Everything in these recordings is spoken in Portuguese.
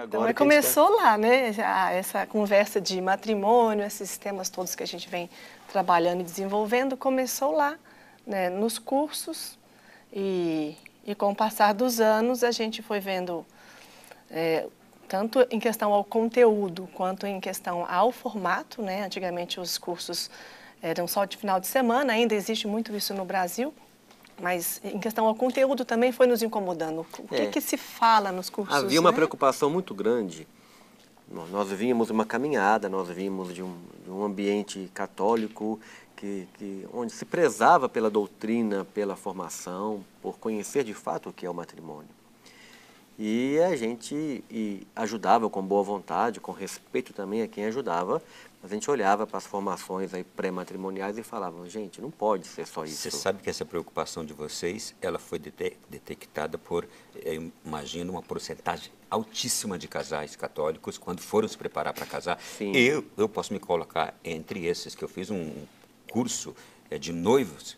Então, começou lá, né, essa conversa de matrimônio, esses temas todos que a gente vem trabalhando e desenvolvendo, começou lá, né, nos cursos e com o passar dos anos a gente foi vendo, tanto em questão ao conteúdo quanto em questão ao formato, né, antigamente os cursos eram só de final de semana, ainda existe muito isso no Brasil, mas em questão ao conteúdo também foi nos incomodando. O que se fala nos cursos? Havia uma preocupação muito grande. Nós vínhamos uma caminhada, nós vínhamos de um ambiente católico onde se prezava pela doutrina, pela formação, por conhecer de fato o que é o matrimônio. E a gente ajudava com boa vontade, com respeito também a quem ajudava. A gente olhava para as formações aí pré-matrimoniais e falava, gente, não pode ser só isso. Você sabe que essa preocupação de vocês, ela foi detectada por, eu imagino, uma porcentagem altíssima de casais católicos quando foram se preparar para casar. Sim. Eu posso me colocar entre esses, que eu fiz um curso de noivos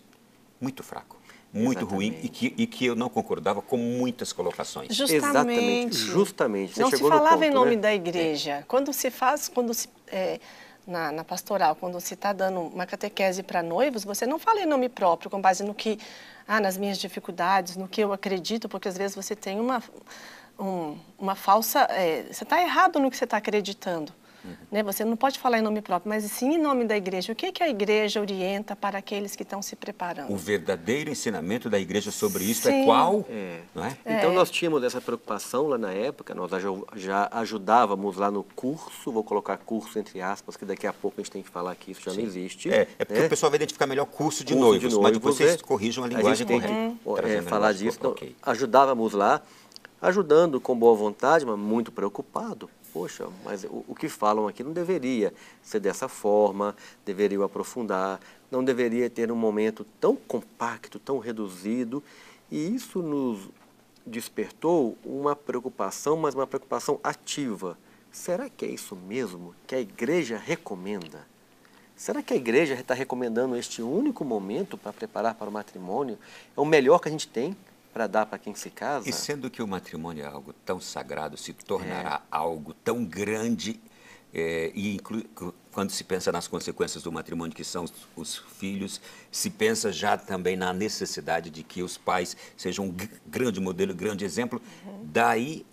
muito fraco. Muito ruim e que eu não concordava com muitas colocações. Justamente. Não se falava em nome da igreja. Quando se faz, na pastoral, quando se está dando uma catequese para noivos, você não fala em nome próprio, com base no que, nas minhas dificuldades, no que eu acredito, porque às vezes você tem uma falsa, você está errado no que você está acreditando. Né? Você não pode falar em nome próprio, mas sim em nome da igreja. O que a igreja orienta para aqueles que estão se preparando? O verdadeiro ensinamento da igreja sobre isso é qual? Não é? Então nós tínhamos essa preocupação lá na época, nós já ajudávamos lá no curso, vou colocar curso entre aspas, que daqui a pouco a gente tem que falar que isso já não existe. Porque o pessoal vai identificar melhor curso de noivos, mas depois vocês corrijam a linguagem correta. Falar disso, então, ajudávamos lá, ajudando com boa vontade, mas muito preocupado. Poxa, mas o que falam aqui não deveria ser dessa forma, deveriam aprofundar, não deveria ter um momento tão compacto, tão reduzido. E isso nos despertou uma preocupação, mas uma preocupação ativa. Será que é isso mesmo que a igreja recomenda? Será que a igreja está recomendando este único momento para preparar para o matrimônio? É o melhor que a gente tem para dar para quem se casa? E sendo que o matrimônio é algo tão sagrado, se tornará algo tão grande, quando se pensa nas consequências do matrimônio, que são os filhos, se pensa já também na necessidade de que os pais sejam um grande modelo, grande exemplo, daí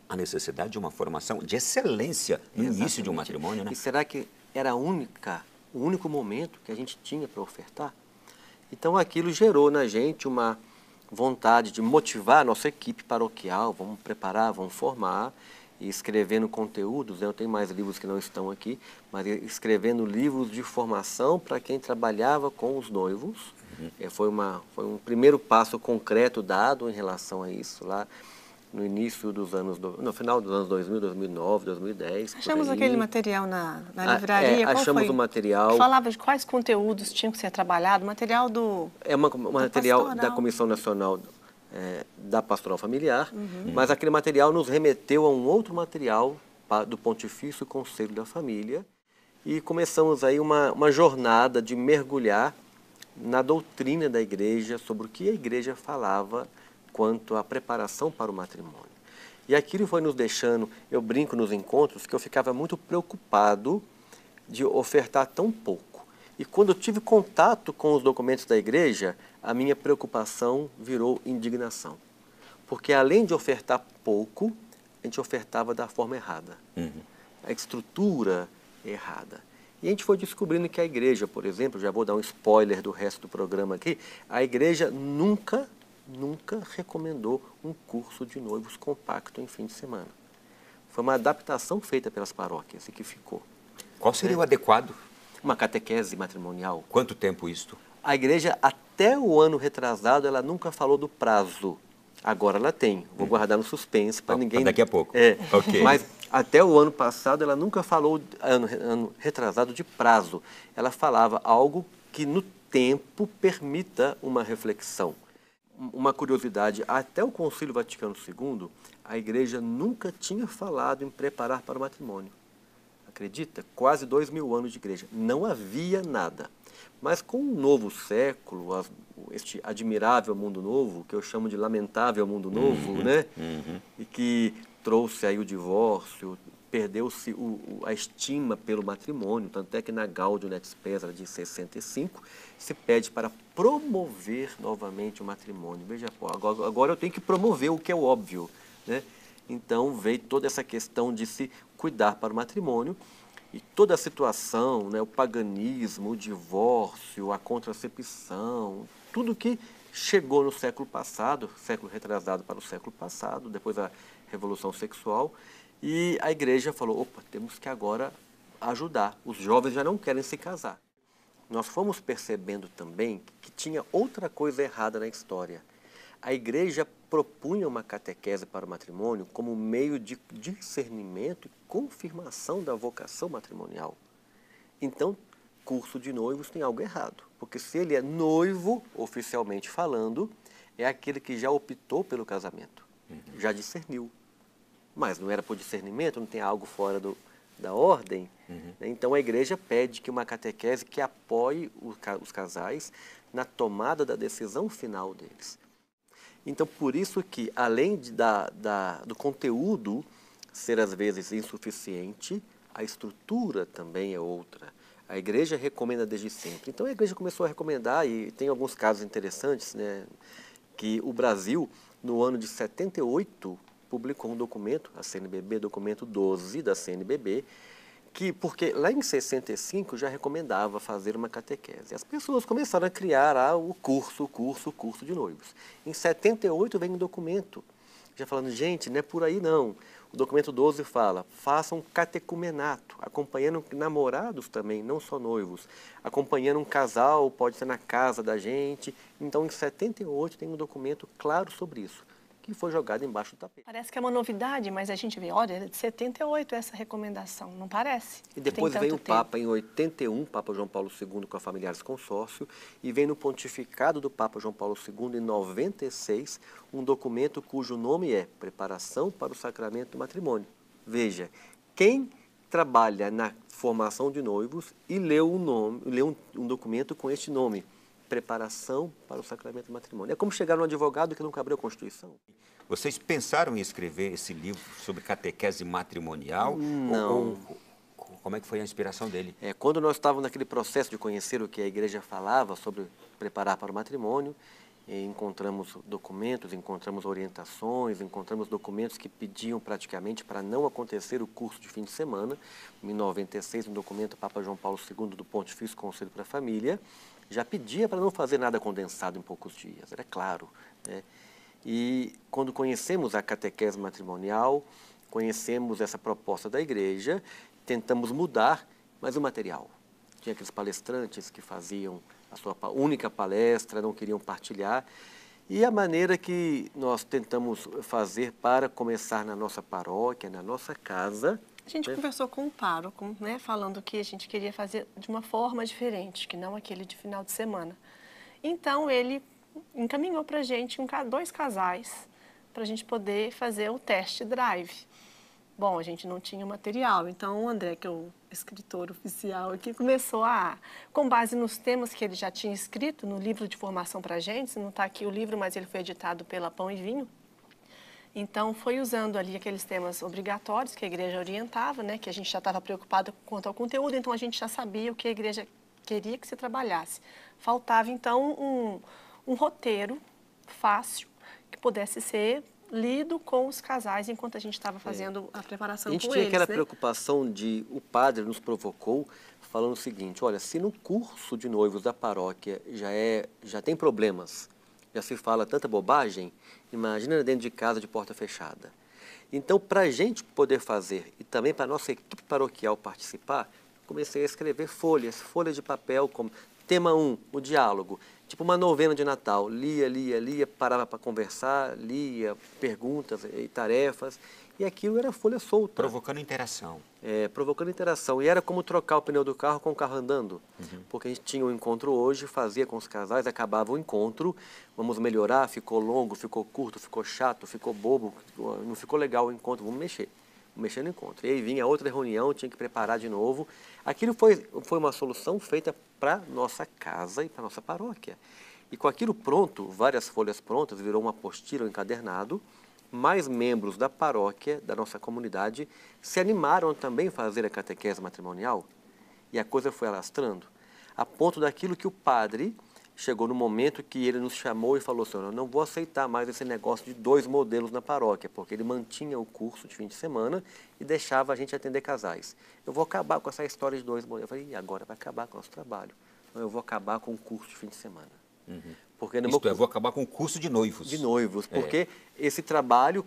a necessidade de uma formação de excelência no início de um matrimônio, né? E será que era o único momento que a gente tinha para ofertar? Então aquilo gerou na gente uma vontade de motivar a nossa equipe paroquial, vamos preparar, vamos formar, e escrevendo conteúdos, né? Eu tenho mais livros que não estão aqui, mas escrevendo livros de formação para quem trabalhava com os noivos. Foi um primeiro passo concreto dado em relação a isso lá no início dos anos, no final dos anos 2000, 2009, 2010. Achamos aquele material na livraria? Achamos o material. Falava de quais conteúdos tinham que ser trabalhados, material do... material da Comissão Nacional da Pastoral Familiar, mas aquele material nos remeteu a um outro material do Pontifício Conselho da Família e começamos aí uma jornada de mergulhar na doutrina da igreja, sobre o que a igreja falava quanto à preparação para o matrimônio. E aquilo foi nos deixando, eu brinco nos encontros, que eu ficava muito preocupado de ofertar tão pouco. E quando eu tive contato com os documentos da igreja, a minha preocupação virou indignação. Porque além de ofertar pouco, a gente ofertava da forma errada. A estrutura errada. E a gente foi descobrindo que a igreja, por exemplo, já vou dar um spoiler do resto do programa aqui, a igreja nunca recomendou um curso de noivos compacto em fim de semana. Foi uma adaptação feita pelas paróquias e que ficou. Qual seria o adequado? Uma catequese matrimonial. Quanto tempo isto? A igreja, até o ano retrasado, ela nunca falou do prazo. Agora ela tem. Vou guardar no suspense para ninguém... Daqui a pouco. Okay. Mas até o ano passado ela nunca falou, ano retrasado, de prazo. Ela falava algo que no tempo permita uma reflexão. Uma curiosidade, até o Concílio Vaticano II, a igreja nunca tinha falado em preparar para o matrimônio. Acredita? Quase 2000 anos de igreja. Não havia nada. Mas com o novo século, este admirável mundo novo, que eu chamo de lamentável mundo novo, né? E que trouxe aí o divórcio, perdeu-se a estima pelo matrimônio, tanto é que na Gaudium et Spes de 65 se pede para promover novamente o matrimônio. Veja, pô, agora eu tenho que promover o que é óbvio, né? Então veio toda essa questão de se cuidar para o matrimônio e toda a situação, né, o paganismo, o divórcio, a contracepção, tudo que chegou no século passado, século retrasado para o século passado, depois a Revolução Sexual, e a igreja falou, opa, temos que agora ajudar, os jovens já não querem se casar. Nós fomos percebendo também que tinha outra coisa errada na história. A igreja propunha uma catequese para o matrimônio como meio de discernimento e confirmação da vocação matrimonial. Então, curso de noivos tem algo errado, porque se ele é noivo, oficialmente falando, é aquele que já optou pelo casamento, já discerniu. Mas não era por discernimento, não tem algo fora da ordem. Então a igreja pede que uma catequese que apoie os casais na tomada da decisão final deles. Então por isso que, além do conteúdo ser às vezes insuficiente, a estrutura também é outra. A igreja recomenda desde sempre. Então a igreja começou a recomendar, e tem alguns casos interessantes, né, que o Brasil, no ano de 78, publicou um documento, a CNBB, documento 12 da CNBB, porque lá em 65 já recomendava fazer uma catequese. As pessoas começaram a criar o curso de noivos. Em 78 vem um documento, já falando, gente, não é por aí não. O documento 12 fala, façam um catecumenato, acompanhando namorados também, não só noivos. Acompanhando um casal, pode ser na casa da gente. Então, em 78 tem um documento claro sobre isso, que foi jogado embaixo do tapete. Parece que é uma novidade, mas a gente vê, olha, é de 78 essa recomendação, não parece? E depois vem o Papa em 81, Papa João Paulo II com a Familiares Consórcio, e vem no pontificado do Papa João Paulo II em 96, um documento cujo nome é Preparação para o Sacramento do Matrimônio. Veja, quem trabalha na formação de noivos e leu um documento com este nome, Preparação para o Sacramento do Matrimônio. É como chegar num advogado que nunca abriu a Constituição. Vocês pensaram em escrever esse livro sobre catequese matrimonial? Não. Como é que foi a inspiração dele? Quando nós estávamos naquele processo de conhecer o que a igreja falava sobre preparar para o matrimônio, encontramos documentos, encontramos orientações, encontramos documentos que pediam praticamente para não acontecer o curso de fim de semana. Em 96, um documento Papa João Paulo II do Pontifício Conselho para a Família já pedia para não fazer nada condensado em poucos dias, era claro, né? E quando conhecemos a catequese matrimonial, conhecemos essa proposta da igreja, tentamos mudar, mas o material. Tinha aqueles palestrantes que faziam a sua única palestra, não queriam partilhar. E a maneira que nós tentamos fazer para começar na nossa paróquia, na nossa casa. A gente conversou com o pároco, né, falando que a gente queria fazer de uma forma diferente, que não aquele de final de semana. Então ele encaminhou para a gente dois casais para a gente poder fazer o test drive. Bom, a gente não tinha material, então o André, que é o escritor oficial aqui, começou com base nos temas que ele já tinha escrito no livro de formação para a gente, não está aqui o livro, mas ele foi editado pela Pão e Vinho. Então, foi usando ali aqueles temas obrigatórios que a igreja orientava, né, que a gente já estava preocupado quanto ao conteúdo, então a gente já sabia o que a igreja queria que se trabalhasse. Faltava, então, um roteiro fácil que pudesse ser lido com os casais enquanto a gente estava fazendo a preparação com eles. A gente tinha aquela preocupação o padre nos provocou falando o seguinte, olha, se no curso de noivos da paróquia já tem problemas, já se fala tanta bobagem, imagina dentro de casa de porta fechada. Então, para a gente poder fazer e também para a nossa equipe paroquial participar, comecei a escrever folhas de papel, como tema 1, o diálogo, tipo uma novena de Natal, lia, parava para conversar, lia perguntas e tarefas, e aquilo era folha solta. Provocando interação. Provocando interação. E era como trocar o pneu do carro com o carro andando. Porque a gente tinha um encontro hoje, fazia com os casais, acabava o encontro, vamos melhorar, ficou longo, ficou curto, ficou chato, ficou bobo, não ficou legal o encontro, vamos mexer no encontro. E aí vinha outra reunião, tinha que preparar de novo. Aquilo foi uma solução feita para nossa casa e para nossa paróquia. E com aquilo pronto, várias folhas prontas, virou uma apostila, um encadernado, mais membros da paróquia, da nossa comunidade, se animaram também a fazer a catequese matrimonial. E a coisa foi alastrando, a ponto daquilo que o padre chegou no momento que ele nos chamou e falou assim: eu não vou aceitar mais esse negócio de 2 modelos na paróquia, porque ele mantinha o curso de fim de semana e deixava a gente atender casais. Eu vou acabar com essa história de 2 modelos. Eu falei: e agora vai acabar com o nosso trabalho. Então, eu vou acabar com o curso de fim de semana. Porque eu vou acabar com o curso de noivos. De noivos, porque esse trabalho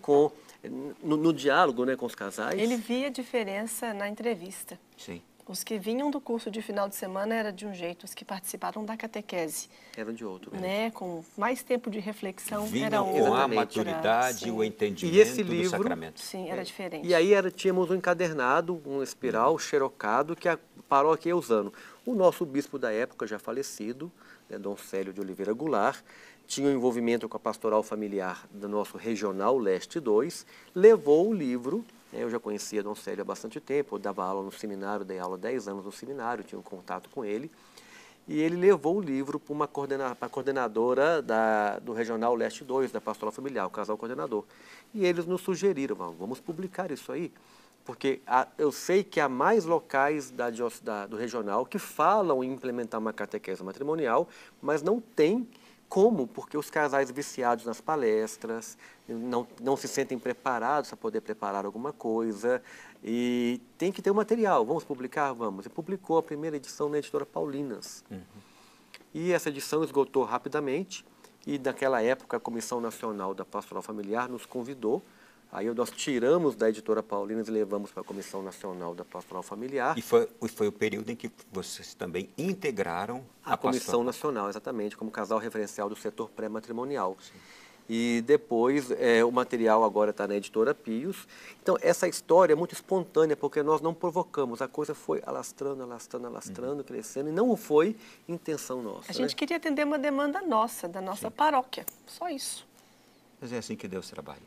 no diálogo, né, com os casais... Ele via diferença na entrevista. Sim. Os que vinham do curso de final de semana era de um jeito, os que participaram da catequese eram de outro. Né? Com mais tempo de reflexão, vinham era com outro. a maturidade, o entendimento e esse livro, do sacramento. Sim, era diferente. E aí tínhamos um encadernado, um espiral xerocado que a paróquia ia usando. O nosso bispo da época, já falecido, né, Dom Célio de Oliveira Goulart, tinha um envolvimento com a pastoral familiar do nosso Regional Leste 2, levou o livro. Eu já conhecia Dom Célio há bastante tempo, eu dava aula no seminário, dei aula 10 anos no seminário, tinha um contato com ele. E ele levou o livro para uma coordenadora do Regional Leste 2, da Pastoral Familiar, o casal coordenador. E eles nos sugeriram: vamos publicar isso aí, porque eu sei que há mais locais do Regional que falam em implementar uma catequese matrimonial, mas não tem como, porque os casais viciados nas palestras não se sentem preparados para poder preparar alguma coisa e tem que ter o material. Vamos publicar? Vamos. E publicou a primeira edição na editora Paulinas. E essa edição esgotou rapidamente e naquela época a Comissão Nacional da Pastoral Familiar nos convidou. Aí nós tiramos da editora Paulinas e levamos para a Comissão Nacional da Pastoral Familiar. E foi o período em que vocês também integraram a Comissão Nacional, exatamente, como casal referencial do setor pré-matrimonial. E depois o material agora está na editora Pios. Então essa história é muito espontânea, porque nós não provocamos, a coisa foi alastrando, crescendo, e não foi intenção nossa. A gente queria atender uma demanda nossa, da nossa paróquia, só isso. Mas é assim que Deus trabalha.